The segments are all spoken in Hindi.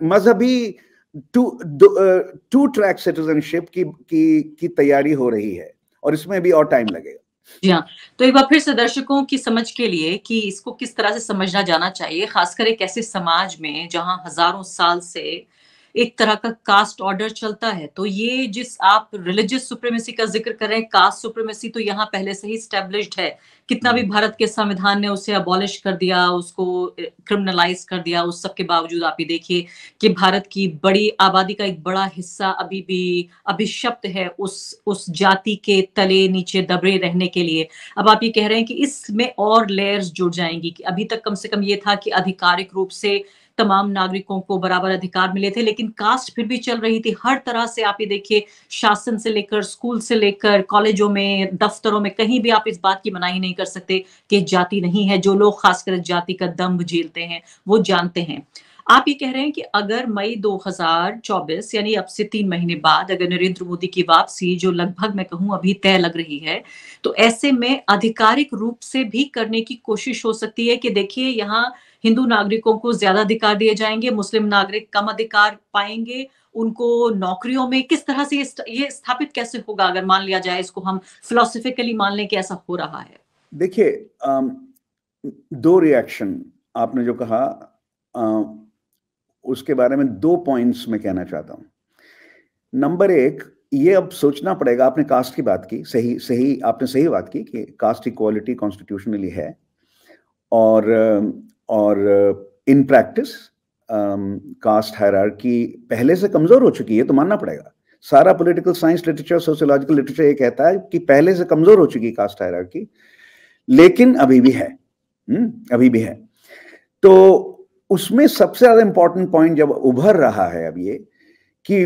मजहबी टू ट्रैक सिटीजनशिप की तैयारी हो रही है, और इसमें भी और टाइम लगेगा। जी हाँ, तो एक बार फिर से दर्शकों की समझ के लिए कि इसको किस तरह से समझना जाना चाहिए, खासकर एक ऐसे समाज में जहां हजारों साल से एक तरह का कास्ट ऑर्डर चलता है। तो ये जिस आप रिलीजियस सुप्रीमेसी का जिक्र कर रहे हैं, कास्ट सुप्रीमेसी तो यहाँ पहले से ही स्टैब्लिश्ड है। कितना भी भारत के संविधान ने उसे अबॉलिश कर दिया, उसको क्रिमिनलाइज कर दिया, उस सब के बावजूद आप ये देखिए कि भारत की बड़ी आबादी का एक बड़ा हिस्सा अभी भी अभिशप्त है उस जाति के तले नीचे दबे रहने के लिए। अब आप ये कह रहे हैं कि इसमें और लेयर्स जुड़ जाएंगी, कि अभी तक कम से कम ये था कि आधिकारिक रूप से तमाम नागरिकों को बराबर अधिकार मिले थे, लेकिन कास्ट फिर भी चल रही थी हर तरह से। आप ये देखिए, शासन से लेकर, स्कूल से लेकर, कॉलेजों में, दफ्तरों में, कहीं भी आप इस बात की मनाही नहीं कर सकते कि जाति नहीं है। जो लोग खासकर जाति का दंभ झेलते हैं वो जानते हैं। आप ये कह रहे हैं कि अगर मई 2024 यानी अब से 3 महीने बाद अगर नरेंद्र मोदी की वापसी, जो लगभग मैं कहूं अभी तय लग रही है, तो ऐसे में आधिकारिक रूप से भी करने की कोशिश हो सकती है कि देखिए यहाँ हिंदू नागरिकों को ज्यादा अधिकार दिए जाएंगे, मुस्लिम नागरिक कम अधिकार पाएंगे, उनको नौकरियों में किस तरह से ये स्थापित कैसे होगा, अगर मान लिया जाए, इसको हम फिलोसफिकली मान लें कि ऐसा हो रहा है। देखिए, दो रिएक्शन आपने जो कहा, उसके बारे में 2 पॉइंट्स मैं कहना चाहता हूं। नंबर 1, ये अब सोचना पड़ेगा। आपने कास्ट की बात की, सही आपने सही बात की कि कास्ट इक्वालिटी कॉन्स्टिट्यूशनली है, और इन प्रैक्टिस कास्ट हायरार्की पहले से कमजोर हो चुकी है, तो मानना पड़ेगा। सारा political science literature, sociological literature ये कहता है कि पहले से कमजोर हो चुकी कास्ट हायरार्की, लेकिन अभी भी है, अभी भी है। तो उसमें सबसे ज्यादा इंपॉर्टेंट पॉइंट जब उभर रहा है अब ये कि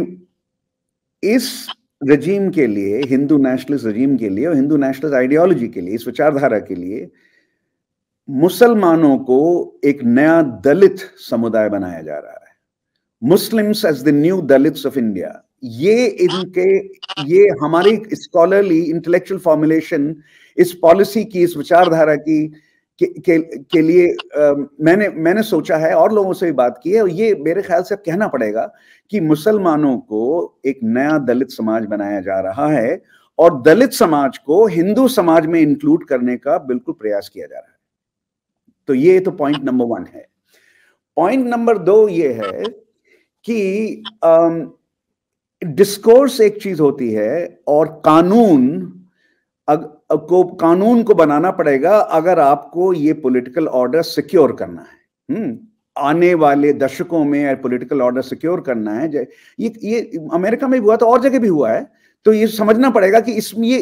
इस रजीम के लिए, हिंदू नेशनलिस्ट रजीम के लिए और हिंदू नेशनलिस्ट आइडियोलॉजी के लिए, इस विचारधारा के लिए मुसलमानों को एक नया दलित समुदाय बनाया जा रहा है। Muslims as the new Dalits of India. ये हमारी स्कॉलरली इंटेलेक्चुअल फॉर्मुलेशन, इस पॉलिसी की, इस विचारधारा की के लिए मैंने सोचा है और लोगों से भी बात की है, और ये मेरे ख्याल से अब कहना पड़ेगा कि मुसलमानों को एक नया दलित समाज बनाया जा रहा है, और दलित समाज को हिंदू समाज में इंक्लूड करने का बिल्कुल प्रयास किया जा रहा है। तो ये तो पॉइंट नंबर 1 है। पॉइंट नंबर 2 ये है कि डिस्कोर्स एक चीज होती है, और कानून को बनाना पड़ेगा अगर आपको ये पॉलिटिकल ऑर्डर सिक्योर करना है। आने वाले दशकों में पॉलिटिकल ऑर्डर सिक्योर करना है। ये अमेरिका में भी हुआ, तो और जगह भी हुआ है। तो ये समझना पड़ेगा कि इसमें ये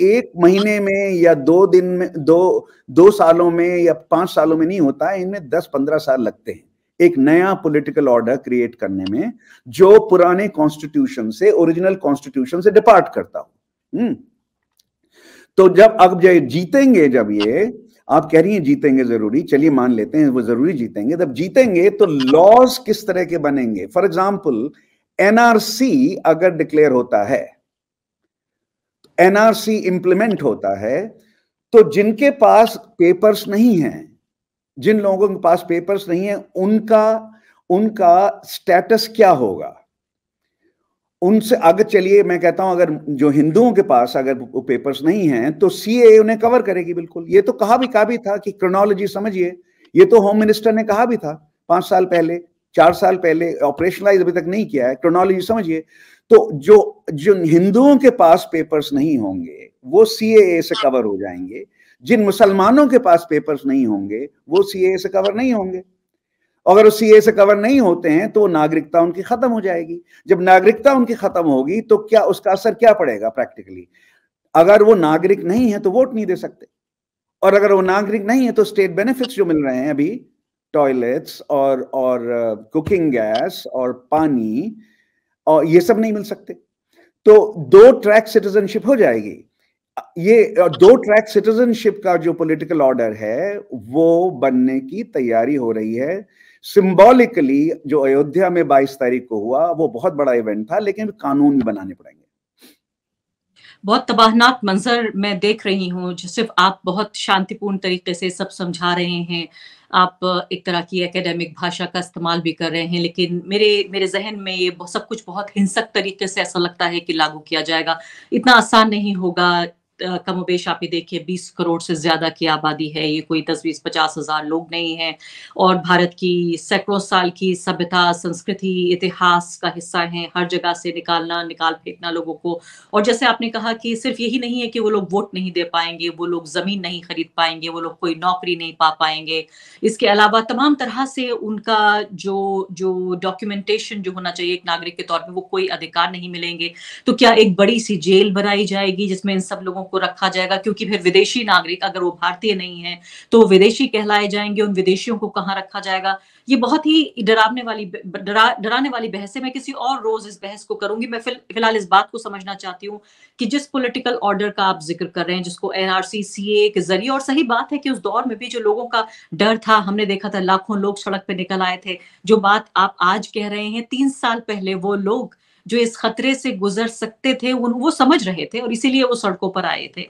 एक महीने में या 2 दिन में, 2 सालों में या 5 सालों में नहीं होता है। इनमें 10-15 साल लगते हैं एक नया पॉलिटिकल ऑर्डर क्रिएट करने में, जो पुराने कॉन्स्टिट्यूशन से, ओरिजिनल कॉन्स्टिट्यूशन से डिपार्ट करता हो। तो अब जीतेंगे, जब ये आप कह रही हैं जीतेंगे जरूरी, चलिए मान लेते हैं वो जरूरी जीतेंगे। जब जीतेंगे तो लॉज किस तरह के बनेंगे? फॉर एग्जाम्पल, एनआरसी अगर डिक्लेयर होता है, एनआरसी इंप्लीमेंट होता है, तो जिनके पास पेपर्स नहीं हैं, जिन लोगों के पास पेपर्स नहीं है, उनका स्टेटस क्या होगा? उनसे अगर, चलिए मैं कहता हूं, अगर जो हिंदुओं के पास अगर पेपर्स नहीं हैं, तो सीएए उन्हें कवर करेगी बिल्कुल। ये तो कहा भी था कि क्रोनोलॉजी समझिए, ये तो होम मिनिस्टर ने कहा भी था 5 साल पहले, 4 साल पहले, ऑपरेशनलाइज अभी तक नहीं किया है। क्रोनोलॉजी समझिए। तो जो हिंदुओं के पास पेपर्स नहीं होंगे वो सीएए से कवर हो जाएंगे, जिन मुसलमानों के पास पेपर्स नहीं होंगे वो सीएए से कवर नहीं होंगे। अगर वो सीएए से कवर नहीं होते हैं तो नागरिकता उनकी खत्म हो जाएगी। जब नागरिकता उनकी खत्म होगी तो क्या उसका असर क्या पड़ेगा प्रैक्टिकली? अगर वो नागरिक नहीं है तो वोट नहीं दे सकते, और अगर वो नागरिक नहीं है तो स्टेट बेनिफिट्स जो मिल रहे हैं अभी, टॉयलेट्स और कुकिंग गैस और पानी, और ये सब नहीं मिल सकते। तो 2 ट्रैक सिटीजनशिप हो जाएगी। ये 2 ट्रैक सिटीजनशिप का जो पॉलिटिकल ऑर्डर है वो बनने की तैयारी हो रही है। सिंबॉलिकली जो अयोध्या में 22 तारीख को हुआ वो बहुत बड़ा इवेंट था, लेकिन कानून भी बनाने पड़ेंगे। बहुत तबाहनाक मंज़र मैं देख रही हूँ, जो सिर्फ़ आप बहुत शांतिपूर्ण तरीके से सब समझा रहे हैं। आप एक तरह की एकेडमिक भाषा का इस्तेमाल भी कर रहे हैं, लेकिन मेरे मेरे ज़हन में ये सब कुछ बहुत हिंसक तरीके से ऐसा लगता है कि लागू किया जाएगा। इतना आसान नहीं होगा। कमोबेश आप ये देखिए 20 करोड़ से ज़्यादा की आबादी है, ये कोई 10-20, 50 हज़ार लोग नहीं हैं और भारत की सैकड़ों साल की सभ्यता, संस्कृति, इतिहास का हिस्सा हैं। हर जगह से निकाल फेंकना लोगों को। और जैसे आपने कहा कि सिर्फ यही नहीं है कि वो लोग वोट नहीं दे पाएँगे, वो लोग ज़मीन नहीं खरीद पाएँगे, वो लोग कोई नौकरी नहीं पा पाएँगे। इसके अलावा तमाम तरह से उनका जो जो डॉक्यूमेंटेशन जो होना चाहिए एक नागरिक के तौर पे, वो कोई अधिकार नहीं मिलेंगे। तो क्या एक बड़ी-सी जेल बनाई जाएगी जिसमें इन सब लोगों को रखा जाएगा? क्योंकि फिर विदेशी नागरिक अगर वो भारतीय नहीं हैं, तो वो विदेशी कहलाए जाएँगे, उन विदेशियों को कहाँ रखा जाएगा? ये बहुत ही डराने वाली बहस है। मैं किसी और रोज़ इस बहस को करूँगी। मैं फिलहाल इस बात को समझना चाहती हूँ कि जिस पॉलिटिकल ऑर्डर का आप ज़िक्र कर रहे हैं, जिसको एनआरसी, सीएए के ज़रिए और सही बात है कि उस दौर में भी जो लोगों का डर था, हमने देखा था लाखों लोग सड़क पे निकल आए थे। जो बात आप आज कह रहे हैं, 3 साल पहले वो लोग जो इस खतरे से गुज़र सकते थे, वो समझ रहे थे और इसीलिए वो सड़कों पर आए थे।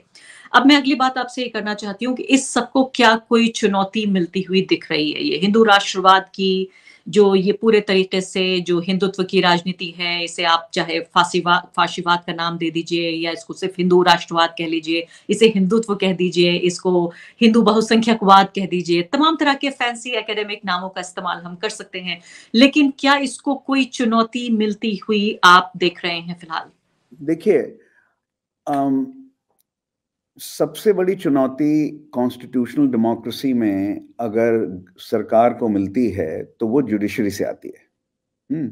अब मैं अगली बात आपसे ये करना चाहती हूँ कि इस सबको क्या कोई चुनौती मिलती हुई दिख रही है? ये हिंदू राष्ट्रवाद की जो ये पूरे तरीके से जो हिंदुत्व की राजनीति है, इसे आप चाहे फाशीवाद का नाम दे दीजिए या इसको सिर्फ़ हिंदू राष्ट्रवाद कह लीजिए, इसे हिंदुत्व कह दीजिए, इसको हिंदू बहुसंख्यकवाद कह दीजिए, तमाम तरह के फैंसी एकेडमिक नामों का इस्तेमाल हम कर सकते हैं। लेकिन क्या इसको कोई चुनौती मिलती हुई आप देख रहे हैं फिलहाल? देखिए, सबसे बड़ी चुनौती कॉन्स्टिट्यूशनल डेमोक्रेसी में अगर सरकार को मिलती है तो वो जुडिशरी से आती है।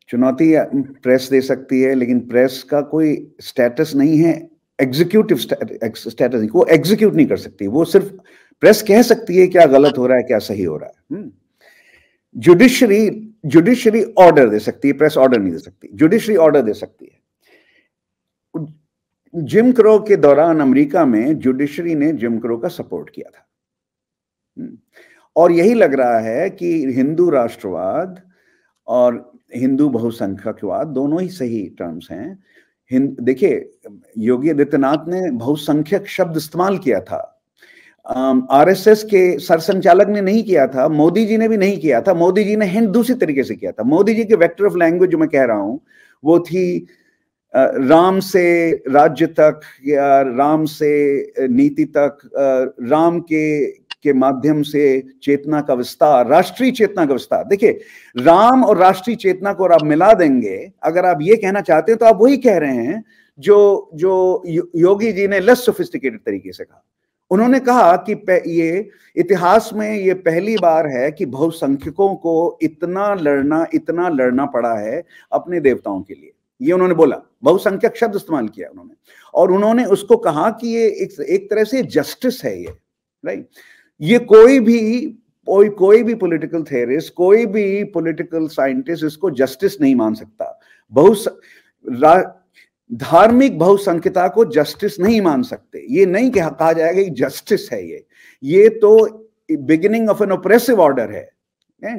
चुनौती प्रेस दे सकती है, लेकिन प्रेस का कोई स्टेटस नहीं है, एग्जीक्यूटिव स्टेटस नहीं, वो एग्जीक्यूट नहीं कर सकती। वो सिर्फ प्रेस कह सकती है क्या गलत हो रहा है, क्या सही हो रहा है। जुडिशरी ऑर्डर दे सकती है, प्रेस ऑर्डर नहीं दे सकती। जुडिशरी ऑर्डर दे सकती है। जिम क्रो के दौरान अमेरिका में जुडिशरी ने जिम क्रो का सपोर्ट किया था। और यही लग रहा है कि हिंदू राष्ट्रवाद और हिंदू बहुसंख्यकवाद दोनों ही सही टर्म्स हैं। देखिए, योगी आदित्यनाथ ने बहुसंख्यक शब्द इस्तेमाल किया था, आरएसएस के सरसंचालक ने नहीं किया था, मोदी जी ने भी नहीं किया था। मोदी जी ने हिंद दूसरी तरीके से किया था। मोदी जी के वेक्टर ऑफ लैंग्वेज जो मैं कह रहा हूं वो थी राम से राज्य तक या राम से नीति तक, राम के माध्यम से चेतना का विस्तार, राष्ट्रीय चेतना का विस्तार। देखिए, राम और राष्ट्रीय चेतना को आप मिला देंगे, अगर आप ये कहना चाहते हैं तो आप वही कह रहे हैं जो योगी जी ने लेस सोफिस्टिकेटेड तरीके से कहा। उन्होंने कहा कि ये इतिहास में ये पहली बार है कि बहुसंख्यकों को इतना लड़ना पड़ा है अपने देवताओं के लिए। ये उन्होंने बोला, बहुसंख्यक शब्द इस्तेमाल किया उन्होंने, और उन्होंने उसको कहा कि ये एक तरह से जस्टिस है ये, राइट। ये कोई भी पॉलिटिकल थेरिस्ट, कोई भी पॉलिटिकल साइंटिस्ट इसको जस्टिस नहीं मान सकता। धार्मिक बहुसंख्यता को जस्टिस नहीं मान सकते। ये नहीं कहा जाएगा कि जस्टिस है ये तो beginning of an oppressive order है।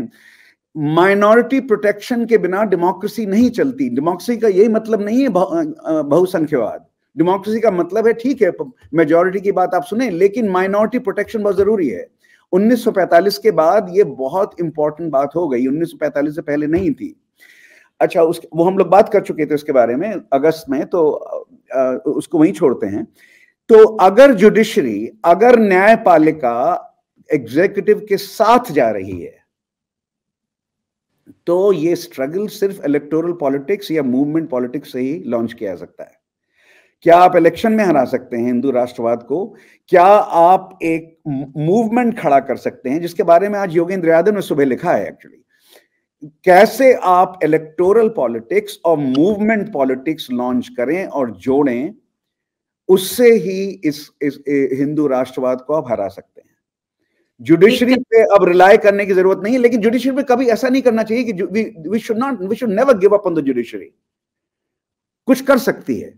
माइनॉरिटी प्रोटेक्शन के बिना डेमोक्रेसी नहीं चलती। डेमोक्रेसी का यही मतलब नहीं है बहुसंख्यवाद। डेमोक्रेसी का मतलब है, ठीक है, मेजॉरिटी की बात आप सुने, लेकिन माइनॉरिटी प्रोटेक्शन बहुत जरूरी है। 1945 के बाद ये बहुत इंपॉर्टेंट बात हो गई, 1945 से पहले नहीं थी। अच्छा, वो हम लोग बात कर चुके थे उसके बारे में अगस्त में, तो उसको वहीं छोड़ते हैं। तो अगर जुडिशरी, अगर न्यायपालिका एग्जीक्यूटिव के साथ जा रही है तो ये स्ट्रगल सिर्फ इलेक्टोरल पॉलिटिक्स या मूवमेंट पॉलिटिक्स से ही लॉन्च किया जा सकता है। क्या आप इलेक्शन में हरा सकते हैं हिंदू राष्ट्रवाद को? क्या आप एक मूवमेंट खड़ा कर सकते हैं, जिसके बारे में आज योगेंद्र यादव ने सुबह लिखा है एक्चुअली। कैसे आप इलेक्टोरल पॉलिटिक्स और मूवमेंट पॉलिटिक्स लॉन्च करें और जोड़ें, उससे ही इस हिंदू राष्ट्रवाद को आप हरा सकते हैं। जुडिशरी पे अब रिलाय करने की जरूरत नहीं है, लेकिन जुडिशरी पे कभी ऐसा नहीं करना चाहिए कि we should never give up on the judiciary. कुछ कर सकती है,